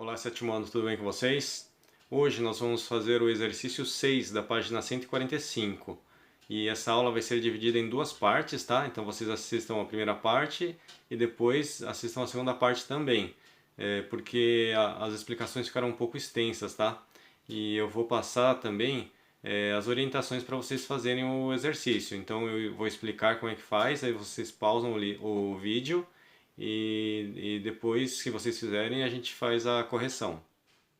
Olá, sétimo ano, tudo bem com vocês? Hoje nós vamos fazer o exercício 6 da página 145 e essa aula vai ser dividida em duas partes, tá? Então vocês assistam a primeira parte e depois assistam a segunda parte também, porque as explicações ficaram um pouco extensas, tá? E eu vou passar também as orientações para vocês fazerem o exercício. Então eu vou explicar como é que faz, aí vocês pausam o vídeo e depois, se vocês fizerem, a gente faz a correção.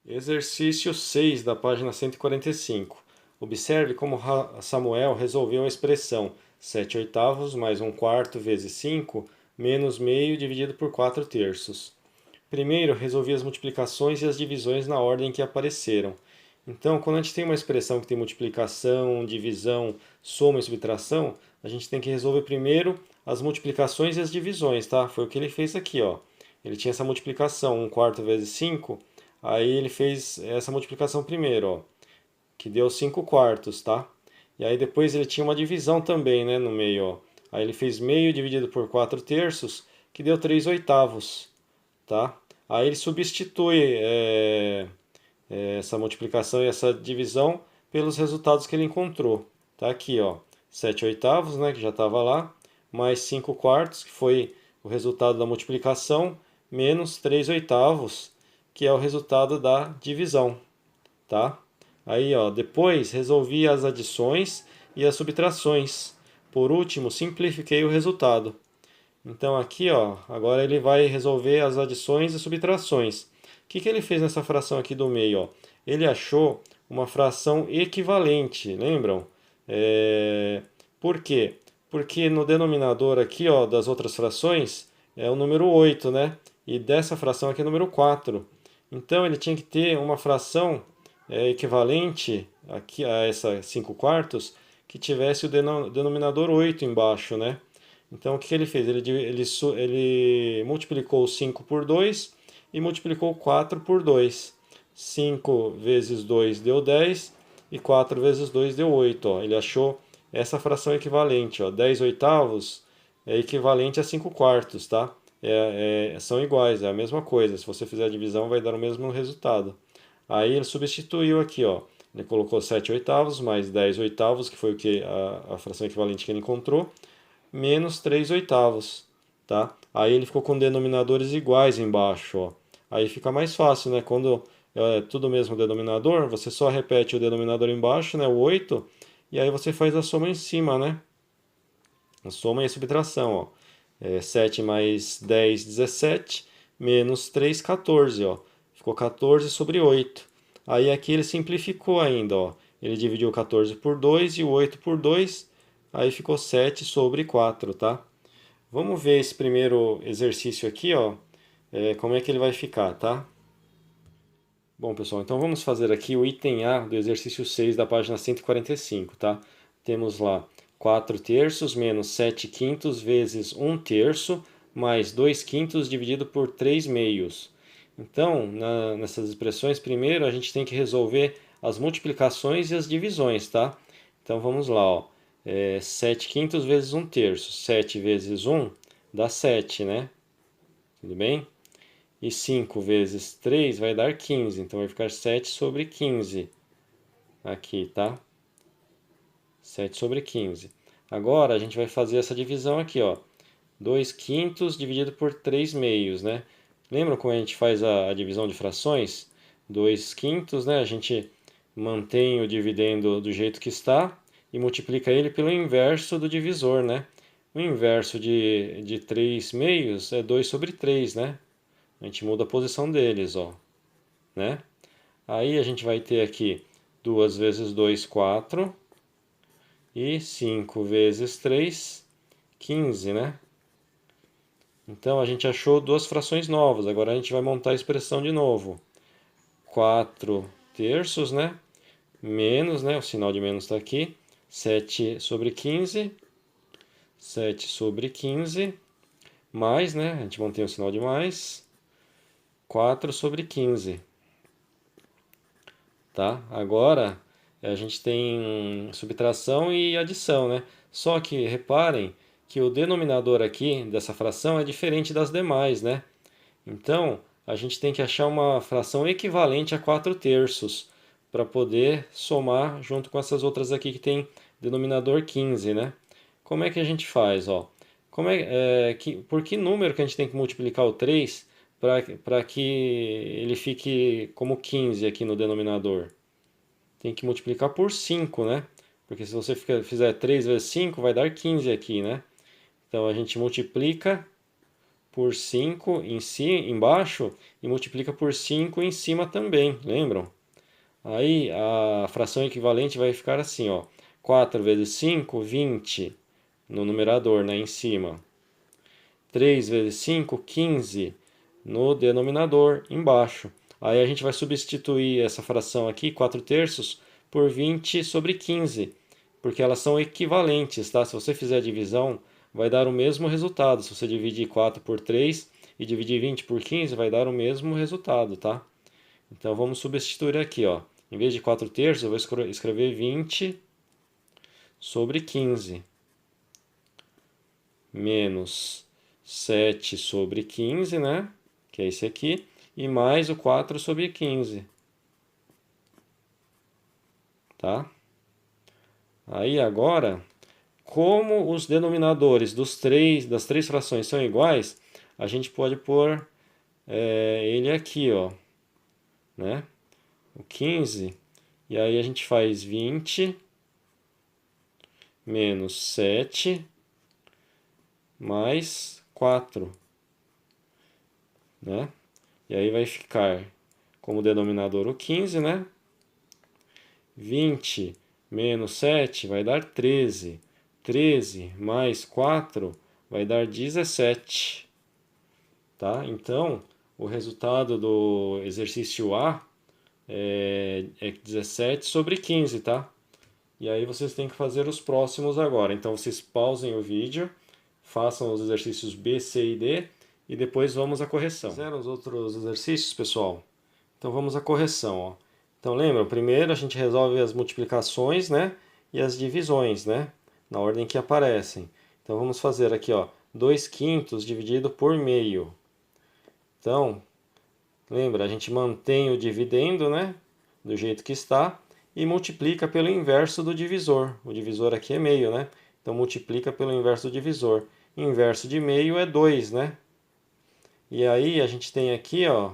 Exercício 6 da página 145. Observe como Samuel resolveu a expressão 7 oitavos mais 1 quarto vezes 5 menos meio dividido por 4 terços. Primeiro, resolvi as multiplicações e as divisões na ordem que apareceram. Então, quando a gente tem uma expressão que tem multiplicação, divisão, soma e subtração, a gente tem que resolver primeiro as multiplicações e as divisões, tá? Foi o que ele fez aqui, ó. Ele tinha essa multiplicação, 1 quarto vezes 5, aí ele fez essa multiplicação primeiro, ó, que deu 5 quartos, tá? E aí depois ele tinha uma divisão também, né, no meio, ó. Aí ele fez meio dividido por 4 terços, que deu 3 oitavos, tá? Aí ele substitui essa multiplicação e essa divisão pelos resultados que ele encontrou. Tá aqui, ó, 7 oitavos, né, que já estava lá, mais 5 quartos, que foi o resultado da multiplicação, menos 3 oitavos, que é o resultado da divisão, tá? Aí, ó, depois resolvi as adições e as subtrações. Por último, simplifiquei o resultado. Então aqui, ó, agora ele vai resolver as adições e subtrações. O que ele fez nessa fração aqui do meio? Ó? Ele achou uma fração equivalente, lembram? Por quê? Porque no denominador aqui, ó, das outras frações é o número 8, né? E dessa fração aqui é o número 4. Então ele tinha que ter uma fração equivalente aqui a essa 5 quartos que tivesse o denominador 8 embaixo, né? Então, o que ele fez? Ele multiplicou 5 por 2 e multiplicou 4 por 2. 5 vezes 2 deu 10 e 4 vezes 2 deu 8. Ó. Ele achou essa fração equivalente. Ó. 10 oitavos é equivalente a 5 quartos, tá? São iguais, é a mesma coisa. Se você fizer a divisão, vai dar o mesmo resultado. Aí ele substituiu aqui, ó. Ele colocou 7 oitavos mais 10 oitavos, que foi o que a fração equivalente que ele encontrou, menos 3 oitavos, tá? Aí ele ficou com denominadores iguais embaixo, ó. Aí fica mais fácil, né? Quando é tudo o mesmo denominador, você só repete o denominador embaixo, né? O 8, e aí você faz a soma em cima, né? A soma e a subtração, ó. 7 mais 10, 17, menos 3, 14, ó. Ficou 14 sobre 8. Aí aqui ele simplificou ainda, ó. Ele dividiu 14 por 2 e o 8 por 2, aí ficou 7 sobre 4, tá? Vamos ver esse primeiro exercício aqui, ó, como é que ele vai ficar, tá? Bom, pessoal, então vamos fazer aqui o item A do exercício 6 da página 145, tá? Temos lá 4 terços menos 7 quintos vezes 1 terço mais 2 quintos dividido por 3 meios. Então, nessas expressões, primeiro a gente tem que resolver as multiplicações e as divisões, tá? Então vamos lá, ó. 7 quintos vezes 1 terço. 7 vezes 1 dá 7, né? Tudo bem? E 5 vezes 3 vai dar 15. Então vai ficar 7 sobre 15. Aqui, tá? 7 sobre 15. Agora a gente vai fazer essa divisão aqui, ó. 2 quintos dividido por 3 meios, né? Lembram como a gente faz a divisão de frações? 2 quintos, né? A gente mantém o dividendo do jeito que está e multiplica ele pelo inverso do divisor, né? O inverso de 3 meios é 2 sobre 3, né? A gente muda a posição deles, ó. Né? Aí a gente vai ter aqui 2 vezes 2, 4. E 5 vezes 3, 15, né? Então a gente achou duas frações novas. Agora a gente vai montar a expressão de novo. 4 terços, né? Menos, né? O sinal de menos está aqui. 7 sobre 15. 7 sobre 15. Mais, né? A gente mantém o sinal de mais. 4 sobre 15. Tá? Agora a gente tem subtração e adição, né? Só que reparem que o denominador aqui dessa fração é diferente das demais, né? Então, a gente tem que achar uma fração equivalente a 4/3 para poder somar junto com essas outras aqui que tem denominador 15, né? Como é que a gente faz, ó? Por que número que a gente tem que multiplicar o 3 para que ele fique como 15 aqui no denominador? Tem que multiplicar por 5, né? Porque se você fizer 3 vezes 5, vai dar 15 aqui, né? Então a gente multiplica por 5 embaixo e multiplica por 5 em cima também, lembram? Aí a fração equivalente vai ficar assim, ó. 4 vezes 5, 20 no numerador, né, em cima. 3 vezes 5, 15 no denominador, embaixo. Aí a gente vai substituir essa fração aqui, 4/3, por 20 sobre 15, porque elas são equivalentes, tá? Se você fizer a divisão, vai dar o mesmo resultado. Se você dividir 4 por 3 e dividir 20 por 15, vai dar o mesmo resultado, tá? Então vamos substituir aqui, ó. Em vez de 4/3, eu vou escrever 20 sobre 15 menos 7 sobre 15, né? Que é esse aqui, e mais o 4 sobre 15. Tá? Aí agora, como os denominadores das três frações são iguais, a gente pode pôr ele aqui, ó, né? O 15, e aí a gente faz 20 menos 7 mais 4, né? E aí vai ficar como denominador o 15, né? 20 menos 7 vai dar 13. 13 mais 4 vai dar 17. Tá? Então, o resultado do exercício A é 17 sobre 15, tá? E aí vocês têm que fazer os próximos agora. Então, vocês pausem o vídeo, façam os exercícios B, C e D e depois vamos à correção. Fizeram os outros exercícios, pessoal? Então, vamos à correção, ó. Então, lembra, primeiro a gente resolve as multiplicações, né? E as divisões, né? Na ordem que aparecem. Então, vamos fazer aqui, ó, 2/5 dividido por meio. Então, lembra, a gente mantém o dividendo, né? Do jeito que está e multiplica pelo inverso do divisor. O divisor aqui é meio, né? Então, multiplica pelo inverso do divisor. Inverso de meio é 2, né? E aí, a gente tem aqui, ó,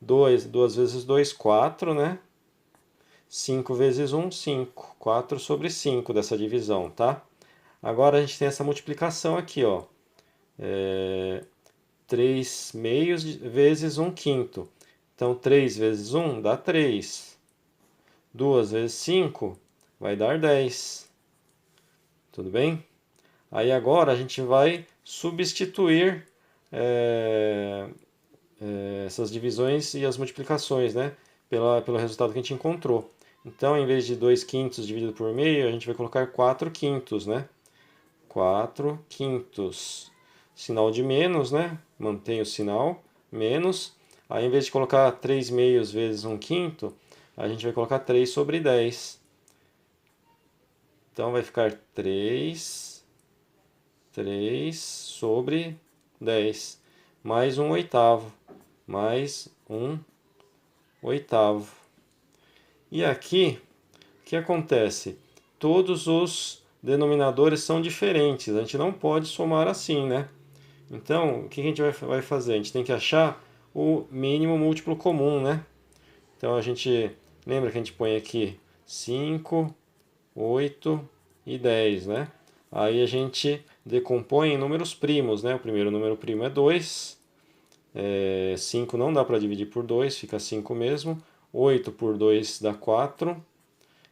2 vezes 2, 4, né? 5 vezes 1, 5. 4 sobre 5 dessa divisão, tá? Agora a gente tem essa multiplicação aqui, ó. 3 meios vezes 1 quinto. Então, 3 vezes 1 dá 3. 2 vezes 5 vai dar 10. Tudo bem? Aí agora a gente vai substituir essas divisões e as multiplicações, né? Pelo resultado que a gente encontrou. Então, em vez de 2/5 dividido por meio, a gente vai colocar 4/5, né? 4/5. Sinal de menos, né? Mantém o sinal, menos. Aí, em vez de colocar 3 meios vezes 1/5, a gente vai colocar 3 sobre 10. Então, vai ficar 3 sobre 10. Mais 1/8. Mais 1/8. E aqui, o que acontece? Todos os denominadores são diferentes. A gente não pode somar assim, né? Então, o que a gente vai fazer? A gente tem que achar o mínimo múltiplo comum, né? Então, a gente lembra que a gente põe aqui 5, 8 e 10, né? Aí a gente decompõe em números primos, né? O primeiro número primo é 2. 5 não dá para dividir por 2, fica 5 mesmo. 8 por 2 dá 4.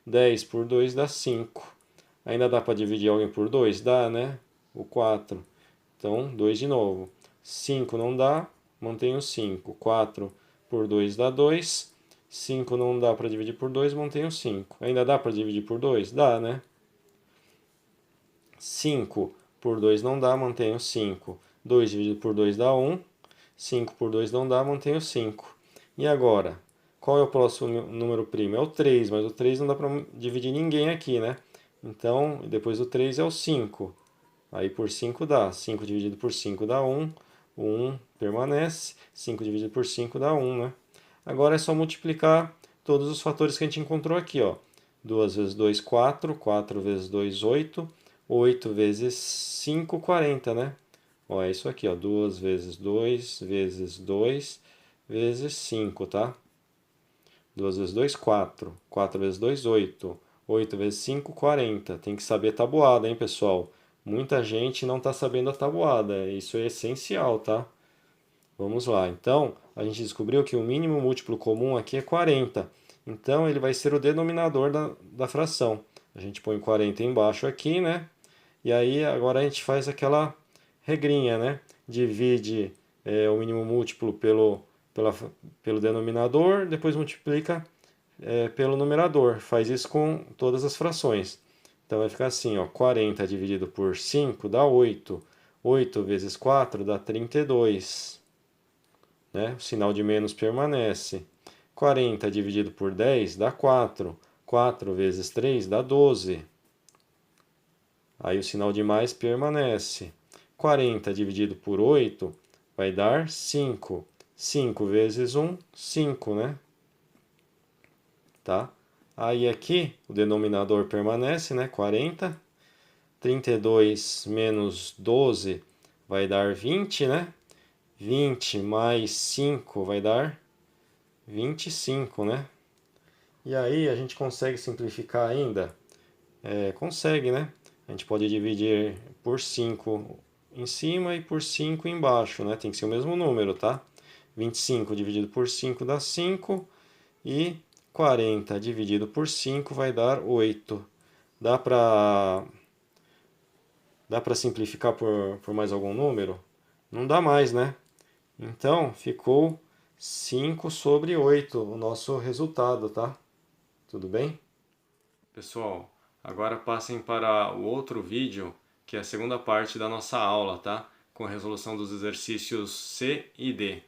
10 por 2 dá 5. Ainda dá para dividir alguém por 2? Dá, né? O 4. Então, 2 de novo. 5 não dá, mantenho 5. 4 por 2 dá 2. 5 não dá para dividir por 2, mantenho 5. Ainda dá para dividir por 2? Dá, né? 5 por 2 não dá, mantenho 5. 2 dividido por 2 dá 1. 5 por 2 não dá, mantenho 5. E agora? Qual é o próximo número primo? É o 3, mas o 3 não dá para dividir ninguém aqui, né? Então, depois do 3 é o 5. Aí por 5 dá. 5 dividido por 5 dá 1. o 1 permanece, 5 dividido por 5 dá 1, né? Agora é só multiplicar todos os fatores que a gente encontrou aqui, ó. 2 vezes 2, 4, 4 vezes 2, 8, 8 vezes 5, 40, né? Ó, é isso aqui, ó, 2 vezes 2 vezes 2 vezes 5, tá? 2 vezes 2, 4. 4 vezes 2, 8. 8 vezes 5, 40. Tem que saber tabuada, hein, pessoal? Muita gente não está sabendo a tabuada. Isso é essencial, tá? Vamos lá. Então, a gente descobriu que o mínimo múltiplo comum aqui é 40. Então, ele vai ser o denominador da fração. A gente põe 40 embaixo aqui, né? E aí, agora a gente faz aquela regrinha, né? Divide o mínimo múltiplo pelo denominador, depois multiplica pelo numerador. Faz isso com todas as frações. Então vai ficar assim, ó, 40 dividido por 5 dá 8. 8 vezes 4 dá 32. Né? O sinal de menos permanece. 40 dividido por 10 dá 4. 4 vezes 3 dá 12. Aí o sinal de mais permanece. 40 dividido por 8 vai dar 5. 5 vezes 1, 5, né? Tá? Aí aqui o denominador permanece, né? 40. 32 menos 12 vai dar 20, né? 20 mais 5 vai dar 25, né? E aí a gente consegue simplificar ainda? Consegue, né? A gente pode dividir por 5 em cima e por 5 embaixo, né? Tem que ser o mesmo número, tá? 25 dividido por 5 dá 5 e 40 dividido por 5 vai dar 8. Dá para simplificar por mais algum número? Não dá mais, né? Então, ficou 5 sobre 8 o nosso resultado, tá? Tudo bem? Pessoal, agora passem para o outro vídeo, que é a segunda parte da nossa aula, tá? Com a resolução dos exercícios C e D.